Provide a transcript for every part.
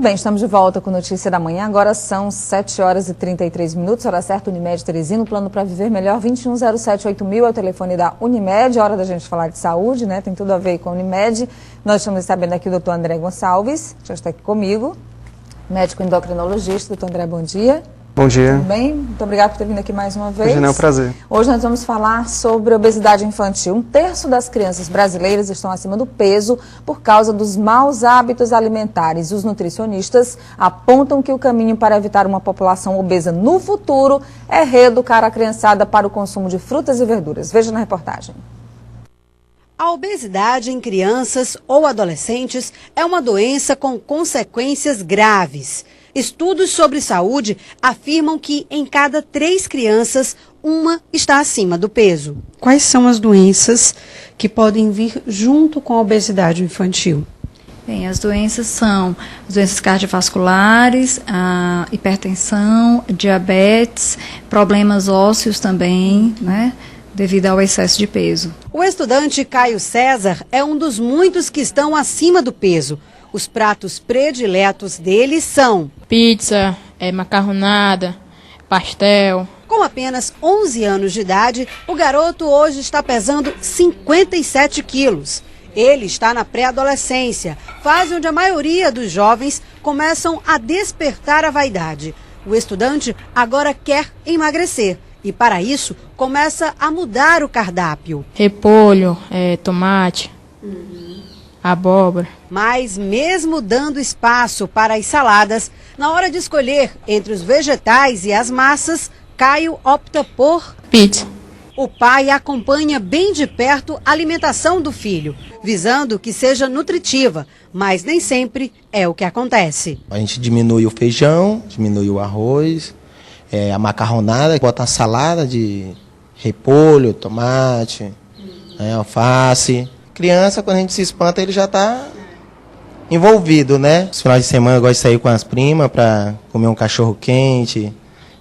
bem, estamos de volta com Notícia da Manhã. Agora são 7 horas e 33 minutos, hora certa, Unimed Teresina, o plano para viver melhor, 21078000 é o telefone da Unimed, hora da gente falar de saúde, né? Tem tudo a ver com a Unimed. Nós estamos recebendo aqui o doutor André Gonçalves, que já está aqui comigo, médico endocrinologista. Doutor André, bom dia. Bom dia. Tudo bem? Muito obrigado por ter vindo aqui mais uma vez. Imagina, é um prazer. Hoje nós vamos falar sobre obesidade infantil. 1/3 das crianças brasileiras estão acima do peso por causa dos maus hábitos alimentares. Os nutricionistas apontam que o caminho para evitar uma população obesa no futuro é reeducar a criançada para o consumo de frutas e verduras. Veja na reportagem. A obesidade em crianças ou adolescentes é uma doença com consequências graves. Estudos sobre saúde afirmam que em cada 3 crianças, uma está acima do peso. Quais são as doenças que podem vir junto com a obesidade infantil? Bem, as doenças são as doenças cardiovasculares, a hipertensão, diabetes, problemas ósseos também, né? Devido ao excesso de peso. O estudante Caio César é um dos muitos que estão acima do peso. Os pratos prediletos dele são pizza, macarronada, pastel. Com apenas 11 anos de idade, o garoto hoje está pesando 57 quilos. Ele está na pré-adolescência, fase onde a maioria dos jovens começam a despertar a vaidade. O estudante agora quer emagrecer e, para isso, começa a mudar o cardápio. Repolho, tomate, abóbora. Mas mesmo dando espaço para as saladas, na hora de escolher entre os vegetais e as massas, Caio opta por pizza. O pai acompanha bem de perto a alimentação do filho, visando que seja nutritiva, mas nem sempre é o que acontece. A gente diminui o feijão, diminui o arroz, a macarronada, bota a salada de repolho, tomate, alface. Criança, quando a gente se espanta, ele já está envolvido, né? Os finais de semana eu gosto de sair com as primas para comer um cachorro quente,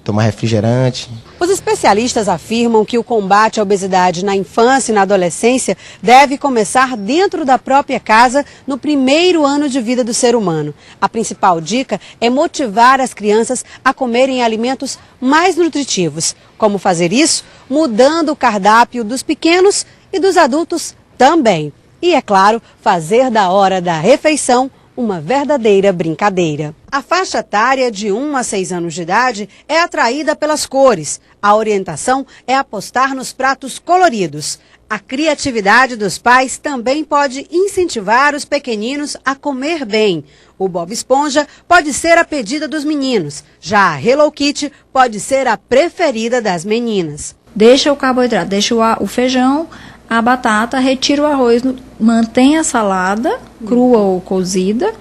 tomar refrigerante. Os especialistas afirmam que o combate à obesidade na infância e na adolescência deve começar dentro da própria casa no primeiro ano de vida do ser humano. A principal dica é motivar as crianças a comerem alimentos mais nutritivos. Como fazer isso? Mudando o cardápio dos pequenos e dos adultos também. E, é claro, fazer da hora da refeição uma verdadeira brincadeira. A faixa etária de 1 a 6 anos de idade é atraída pelas cores. A orientação é apostar nos pratos coloridos. A criatividade dos pais também pode incentivar os pequeninos a comer bem. O Bob Esponja pode ser a pedida dos meninos. Já a Hello Kitty pode ser a preferida das meninas. Deixa o carboidrato, deixa o feijão, a batata, retira o arroz, mantém a salada, crua ou cozida,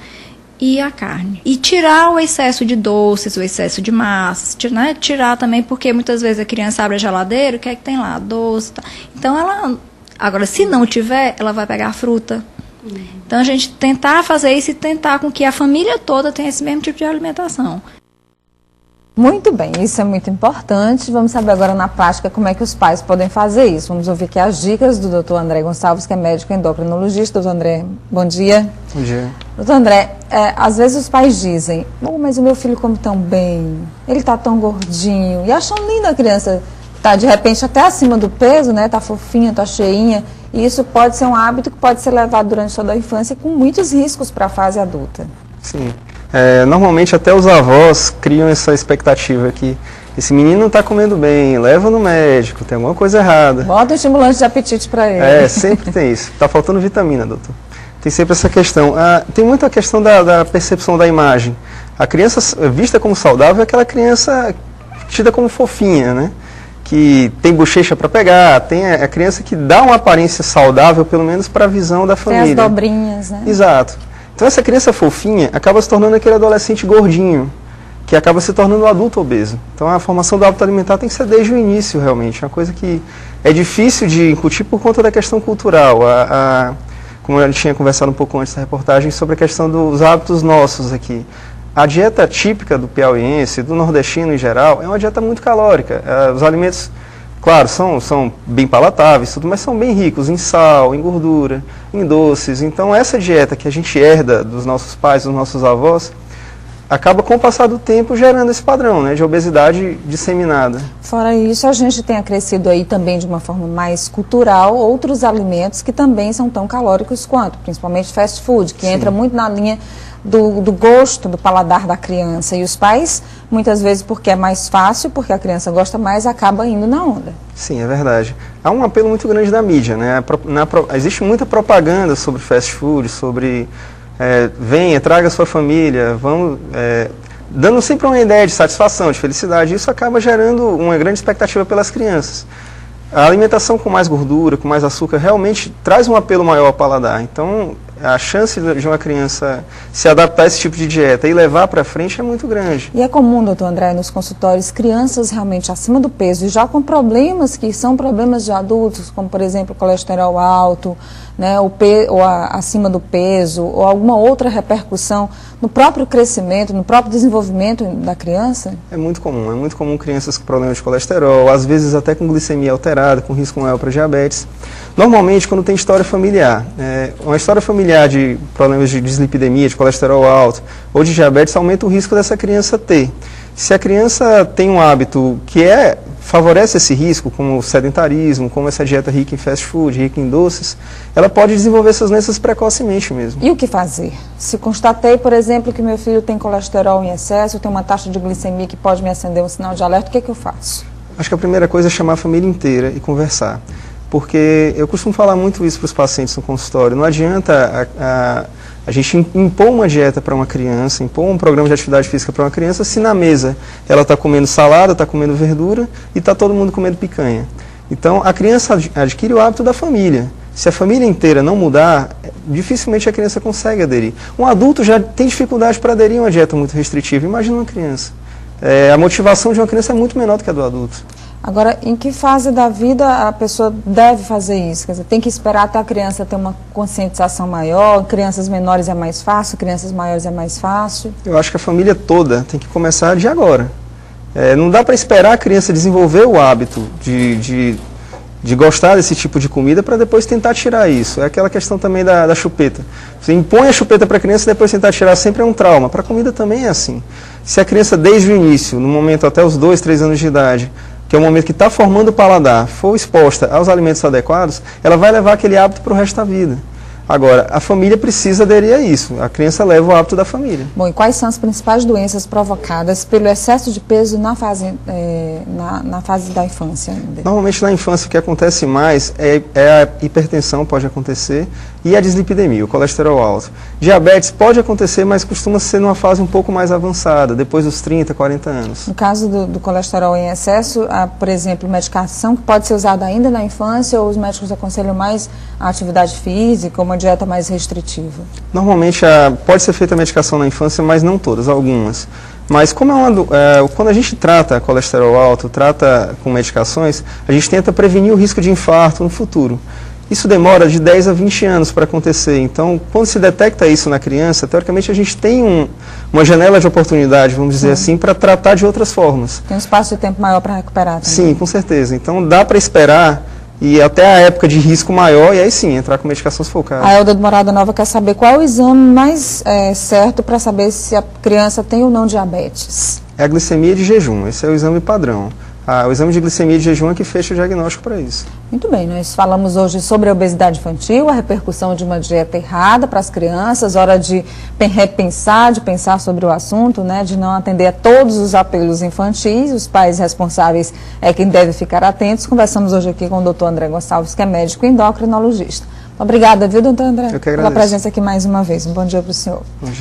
e a carne. E tirar o excesso de doces, o excesso de massas, né? Tirar também, porque muitas vezes a criança abre a geladeira, o que é que tem lá? Doce, tá? Então, agora, se não tiver, ela vai pegar a fruta. Então, a gente tentar fazer isso e tentar com que a família toda tenha esse mesmo tipo de alimentação. Muito bem, isso é muito importante. Vamos saber agora na prática como é que os pais podem fazer isso. Vamos ouvir aqui as dicas do doutor André Gonçalves, que é médico endocrinologista. Doutor André, bom dia. Bom dia. Doutor André, às vezes os pais dizem, mas o meu filho come tão bem, ele está tão gordinho, e acham linda a criança, está de repente até acima do peso, né? Está fofinha, está cheinha, e isso pode ser um hábito que pode ser levado durante toda a infância com muitos riscos para a fase adulta. Sim. Normalmente até os avós criam essa expectativa que esse menino não está comendo bem, leva no médico, tem alguma coisa errada. Bota um estimulante de apetite para ele. Sempre tem isso. Está faltando vitamina, doutor. Tem sempre essa questão. Tem muita questão da percepção da imagem. A criança vista como saudável é aquela criança tida como fofinha, né? Que tem bochecha para pegar, tem a criança que dá uma aparência saudável, pelo menos para a visão da família. Tem as dobrinhas, né? Exato. Então essa criança fofinha acaba se tornando aquele adolescente gordinho, que acaba se tornando um adulto obeso. Então a formação do hábito alimentar tem que ser desde o início, realmente. É uma coisa que é difícil de incutir por conta da questão cultural. Como a gente tinha conversado um pouco antes da reportagem sobre a questão dos hábitos nossos aqui. A dieta típica do piauiense, do nordestino em geral, é uma dieta muito calórica. Os alimentos, claro, são bem palatáveis, tudo, mas são bem ricos em sal, em gordura, em doces. Então essa dieta que a gente herda dos nossos pais, dos nossos avós, acaba com o passar do tempo gerando esse padrão, né, de obesidade disseminada. Fora isso, a gente tem acrescido aí também de uma forma mais cultural outros alimentos que também são tão calóricos quanto, principalmente fast food, que entra muito na linha do gosto, do paladar da criança. E os pais, muitas vezes, porque é mais fácil, porque a criança gosta mais, acaba indo na onda. Sim, é verdade. Há um apelo muito grande da mídia, né? Existe muita propaganda sobre fast food, sobre venha, traga sua família, vamos, dando sempre uma ideia de satisfação, de felicidade. Isso acaba gerando uma grande expectativa pelas crianças. A alimentação com mais gordura, com mais açúcar, realmente traz um apelo maior ao paladar. Então, a chance de uma criança se adaptar a esse tipo de dieta e levar para frente é muito grande. E é comum, doutor André, nos consultórios, crianças realmente acima do peso e já com problemas que são problemas de adultos, como, por exemplo, colesterol alto, né, acima do peso, ou alguma outra repercussão no próprio crescimento, no próprio desenvolvimento da criança? É muito comum crianças com problemas de colesterol, às vezes até com glicemia alterada, com risco maior para diabetes. Normalmente, quando tem história familiar, uma história familiar de problemas de dislipidemia, de colesterol alto ou de diabetes, aumenta o risco dessa criança ter. Se a criança tem um hábito que favorece esse risco, como o sedentarismo, como essa dieta rica em fast food, rica em doces, ela pode desenvolver essas doenças precocemente mesmo. E o que fazer? Se constatei, por exemplo, que meu filho tem colesterol em excesso, tem uma taxa de glicemia que pode me acender um sinal de alerta, o que é que eu faço? Acho que a primeira coisa é chamar a família inteira e conversar. Porque eu costumo falar muito isso para os pacientes no consultório. Não adianta a gente impor uma dieta para uma criança, impor um programa de atividade física para uma criança, se na mesa ela está comendo salada, está comendo verdura e está todo mundo comendo picanha. Então, a criança adquire o hábito da família. Se a família inteira não mudar, dificilmente a criança consegue aderir. Um adulto já tem dificuldade para aderir a uma dieta muito restritiva. Imagina uma criança. A motivação de uma criança é muito menor do que a do adulto. Agora, em que fase da vida a pessoa deve fazer isso? Quer dizer, tem que esperar até a criança ter uma conscientização maior? Crianças menores é mais fácil, crianças maiores é mais fácil? Eu acho que a família toda tem que começar de agora. Não dá para esperar a criança desenvolver o hábito de gostar desse tipo de comida para depois tentar tirar isso. É aquela questão também da chupeta. Você impõe a chupeta para a criança e depois tentar tirar sempre é um trauma. Para a comida também é assim. Se a criança desde o início, no momento até os 2, 3 anos de idade, que é o momento que está formando o paladar, for exposta aos alimentos adequados, ela vai levar aquele hábito para o resto da vida. Agora, a família precisa aderir a isso. A criança leva o hábito da família. Bom, e quais são as principais doenças provocadas pelo excesso de peso na fase da infância? Normalmente na infância o que acontece mais é a hipertensão, pode acontecer, e a dislipidemia, o colesterol alto. Diabetes pode acontecer, mas costuma ser numa fase um pouco mais avançada, depois dos 30, 40 anos. No caso do colesterol em excesso, há, por exemplo, medicação que pode ser usada ainda na infância, ou os médicos aconselham mais a atividade física, uma dieta mais restritiva? Normalmente pode ser feita a medicação na infância, mas não todas, algumas. Mas como quando a gente trata colesterol alto, trata com medicações, a gente tenta prevenir o risco de infarto no futuro. Isso demora de 10 a 20 anos para acontecer. Então, quando se detecta isso na criança, teoricamente a gente tem uma janela de oportunidade, vamos dizer assim, para tratar de outras formas. Tem um espaço de tempo maior para recuperar também. Sim, com certeza. Então, dá para esperar e até a época de risco maior, e aí sim, entrar com medicação se for o caso. A Elda do Morada Nova quer saber qual é o exame mais certo para saber se a criança tem ou não diabetes. É a glicemia de jejum, esse é o exame padrão. O exame de glicemia de jejum é que fecha o diagnóstico para isso. Muito bem, nós falamos hoje sobre a obesidade infantil, a repercussão de uma dieta errada para as crianças, hora de repensar, de pensar sobre o assunto, né, de não atender a todos os apelos infantis, os pais responsáveis é quem deve ficar atentos. Conversamos hoje aqui com o doutor André Gonçalves, que é médico endocrinologista. Obrigada, viu, doutor André, Eu que agradeço. pela presença aqui mais uma vez. Um bom dia para o senhor. Bom dia.